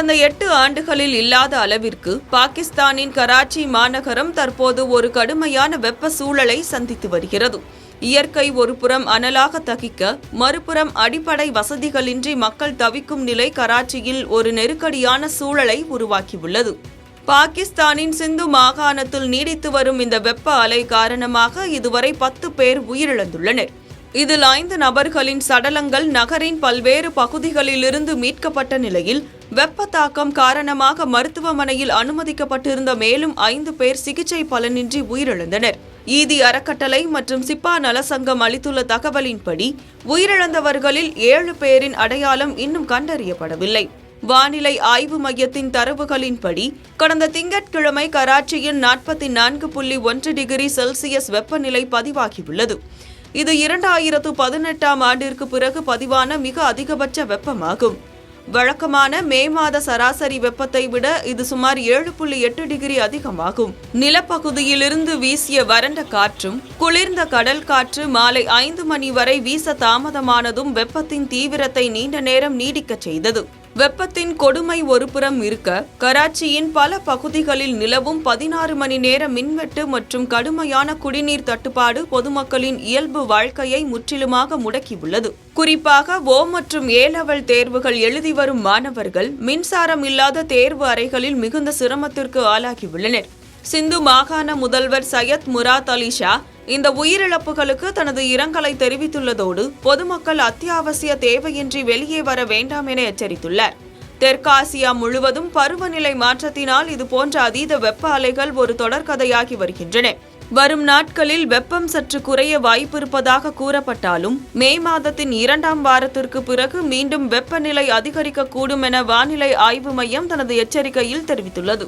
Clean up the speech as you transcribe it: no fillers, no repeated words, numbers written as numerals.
கடந்த 8 ஆண்டுகளில் இல்லாத அளவிற்கு பாகிஸ்தானின் கராச்சி மாநகரம் தற்போது ஒரு கடுமையான வெப்ப சூழலை சந்தித்து வருகிறது. இயற்கை ஒருபுறம் அனலாக தகிக்க, மறுபுறம் அடிப்படை வசதிகளின்றி மக்கள் தவிக்கும் நிலை கராச்சியில் ஒரு நெருக்கடியான சூழலை உருவாக்கியுள்ளது. பாகிஸ்தானின் சிந்து மாகாணத்தில் நீடித்து வரும் இந்த வெப்ப அலை காரணமாக இதுவரை 10 பேர் உயிரிழந்துள்ளனர். இதில் 5 நபர்களின் சடலங்கள் நகரின் பல்வேறு பகுதிகளிலிருந்து மீட்கப்பட்ட நிலையில், வெப்ப தாக்கம் காரணமாக மருத்துவமனையில் அனுமதிக்கப்பட்டிருந்த மேலும் 5 பேர் சிகிச்சை பலனின்றி உயிரிழந்தனர். ஈதி அறக்கட்டளை மற்றும் சிப்பா நலசங்கம் அளித்துள்ள தகவலின்படி, உயிரிழந்தவர்களில் 7 பேரின் அடையாளம் இன்னும் கண்டறியப்படவில்லை. வானிலை ஆய்வு மையத்தின் தரவுகளின்படி, கடந்த திங்கட்கிழமை கராச்சியின் 44.1 டிகிரி செல்சியஸ் வெப்பநிலை பதிவாகியுள்ளது. இது 2018ஆம் ஆண்டிற்கு பிறகு பதிவான மிக அதிகபட்ச வெப்பமாகும். வழக்கமான மே மாத சராசரி வெப்பத்தை விட இது சுமார் 7.8 டிகிரி அதிகமாகும். நிலப்பகுதியிலிருந்து வீசிய வறண்ட காற்றும், குளிர்ந்த கடல் காற்று மாலை 5 மணி வரை வீச தாமதமானதும் வெப்பத்தின் தீவிரத்தை நீண்ட நேரம் நீடிக்கச் செய்தது. வெப்பத்தின் கொடுமை ஒருபுறம் இருக்க, கராச்சியின் பல பகுதிகளில் நிலவும் 16 மணி நேர மின்வெட்டு மற்றும் கடுமையான குடிநீர் தட்டுப்பாடு பொதுமக்களின் இயல்பு வாழ்க்கையை முற்றிலுமாக முடக்கியுள்ளது. குறிப்பாக O மற்றும் A லெவல் தேர்வுகள் எழுதி வரும் மாணவர்கள் மின்சாரம் இல்லாத தேர்வு அறைகளில் மிகுந்த சிரமத்திற்கு ஆளாகியுள்ளனர். சிந்து மாகாண முதல்வர் சையத் முராத் அலி ஷா இந்த உயிரிழப்புகளுக்கு தனது இரங்கலை தெரிவித்துள்ளதோடு, பொதுமக்கள் அத்தியாவசிய தேவையின்றி வெளியே வர வேண்டாம் என எச்சரித்துள்ளார். தெற்காசியா முழுவதும் பருவநிலை மாற்றத்தினால் இதுபோன்ற அதீத வெப்ப அலைகள் ஒரு தொடர்கதையாகி வருகின்றன. வரும் நாட்களில் வெப்பம் சற்று குறைய வாய்ப்பிருப்பதாக கூறப்பட்டாலும், மே மாதத்தின் 2ஆம் வாரத்திற்கு பிறகு மீண்டும் வெப்பநிலை அதிகரிக்கக்கூடும் என வானிலை ஆய்வு மையம் தனது எச்சரிக்கையில் தெரிவித்துள்ளது.